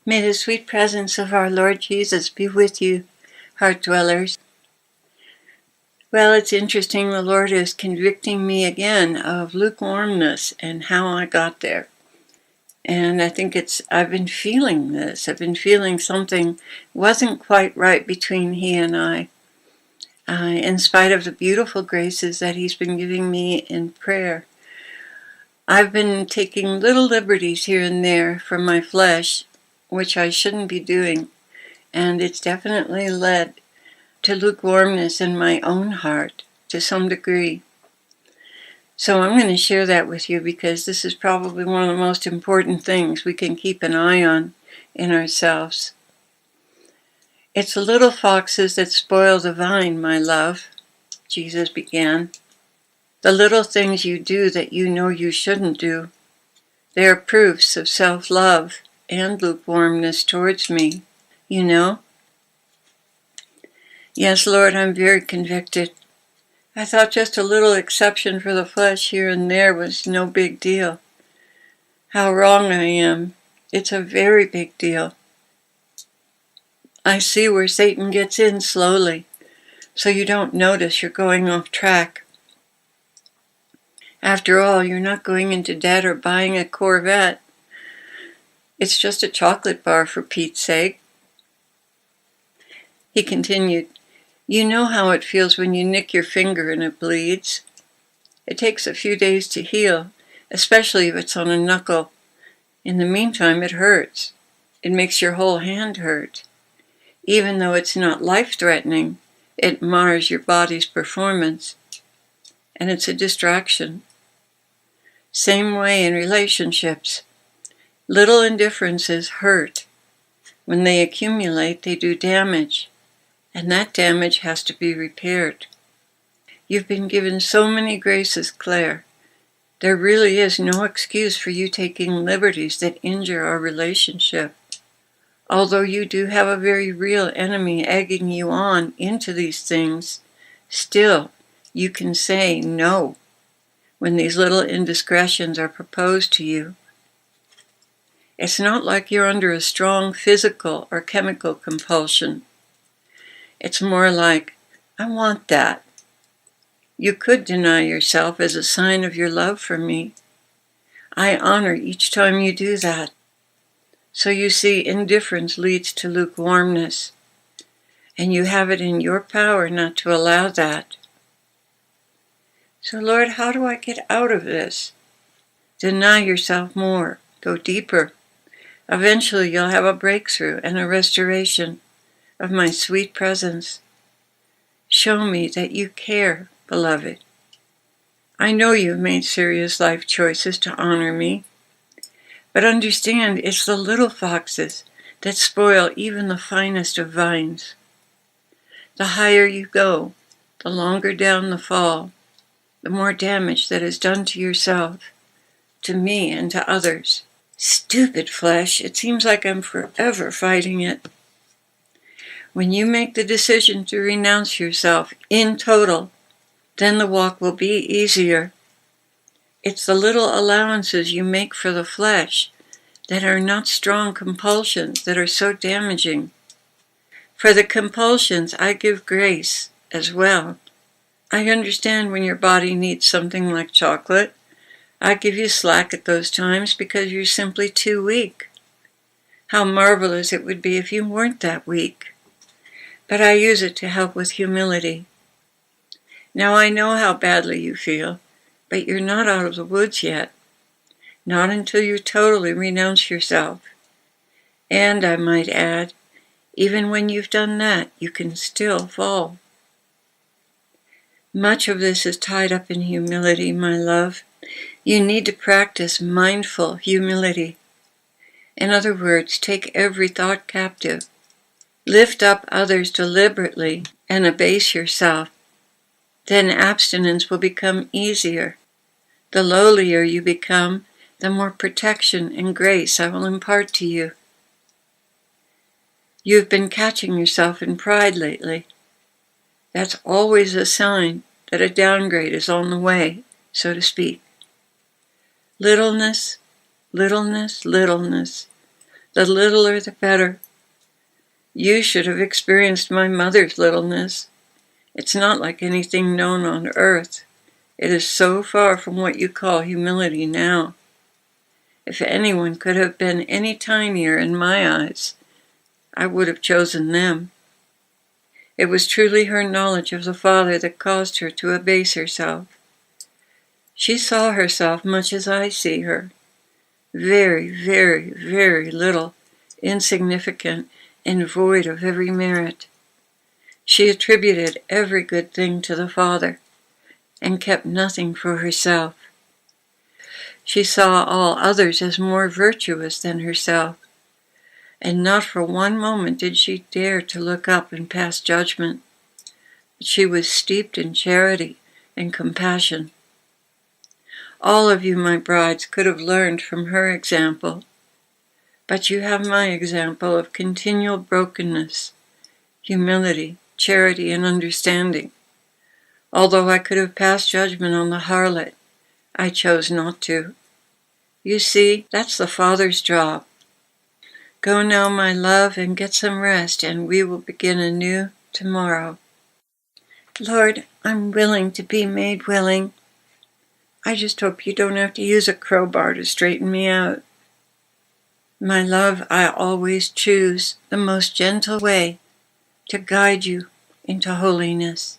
May the sweet presence of our Lord Jesus be with you, heart dwellers. Well, it's interesting. The Lord is convicting me again of lukewarmness and how I got there. And I think I've been feeling this. I've been feeling something wasn't quite right between He and I. In spite of the beautiful graces that He's been giving me in prayer. I've been taking little liberties here and there from my flesh, which I shouldn't be doing. And it's definitely led to lukewarmness in my own heart to some degree. So I'm going to share that with you because this is probably one of the most important things we can keep an eye on in ourselves. It's the little foxes that spoil the vine, my love, Jesus began. The little things you do that you know you shouldn't do. They are proofs of self-love and lukewarmness towards me, you know. Yes, Lord, I'm very convicted. I thought just a little exception for the flesh here and there was no big deal. How wrong I am. It's a very big deal. I see where Satan gets in slowly, so you don't notice you're going off track. After all, you're not going into debt or buying a Corvette. It's just a chocolate bar, for Pete's sake. He continued, you know how it feels when you nick your finger and it bleeds. It takes a few days to heal, especially if it's on a knuckle. In the meantime, it hurts. It makes your whole hand hurt. Even though it's not life-threatening, it mars your body's performance. And it's a distraction. Same way in relationships. Little indifferences hurt. When they accumulate, they do damage. And that damage has to be repaired. You've been given so many graces, Claire. There really is no excuse for you taking liberties that injure our relationship. Although you do have a very real enemy egging you on into these things, still you can say no when these little indiscretions are proposed to you. It's not like you're under a strong physical or chemical compulsion. It's more like, I want that. You could deny yourself as a sign of your love for me. I honor each time you do that. So you see, indifference leads to lukewarmness, and you have it in your power not to allow that. So Lord, how do I get out of this? Deny yourself more. Go deeper. Eventually you'll have a breakthrough and a restoration of my sweet presence. Show me that you care, beloved. I know you've made serious life choices to honor me, but understand it's the little foxes that spoil even the finest of vines. The higher you go, the longer down the fall, the more damage that is done to yourself, to me, and to others. Stupid flesh, it seems like I'm forever fighting it. When you make the decision to renounce yourself in total, then the walk will be easier. It's the little allowances you make for the flesh that are not strong compulsions that are so damaging. For the compulsions, I give grace as well. I understand when your body needs something like chocolate. I give you slack at those times because you're simply too weak. How marvelous it would be if you weren't that weak. But I use it to help with humility. Now I know how badly you feel, but you're not out of the woods yet. Not until you totally renounce yourself. And I might add, even when you've done that, you can still fall. Much of this is tied up in humility, my love. You need to practice mindful humility. In other words, take every thought captive. Lift up others deliberately and abase yourself. Then abstinence will become easier. The lowlier you become, the more protection and grace I will impart to you. You've been catching yourself in pride lately. That's always a sign that a downgrade is on the way, so to speak. Littleness, littleness, littleness. The littler the better. You should have experienced my mother's littleness. It's not like anything known on earth. It is so far from what you call humility now. If anyone could have been any tinier in my eyes, I would have chosen them. It was truly her knowledge of the Father that caused her to abase herself. She saw herself much as I see her. Very, very, very little, insignificant, and void of every merit. She attributed every good thing to the Father, and kept nothing for herself. She saw all others as more virtuous than herself, and not for one moment did she dare to look up and pass judgment. But she was steeped in charity and compassion. All of you, my brides, could have learned from her example, but you have my example of continual brokenness, humility, charity, and understanding. Although I could have passed judgment on the harlot, I chose not to. You see, that's the Father's job. Go now, my love, and get some rest, and we will begin anew tomorrow. Lord, I'm willing to be made willing. I just hope you don't have to use a crowbar to straighten me out. My love, I always choose the most gentle way to guide you into holiness.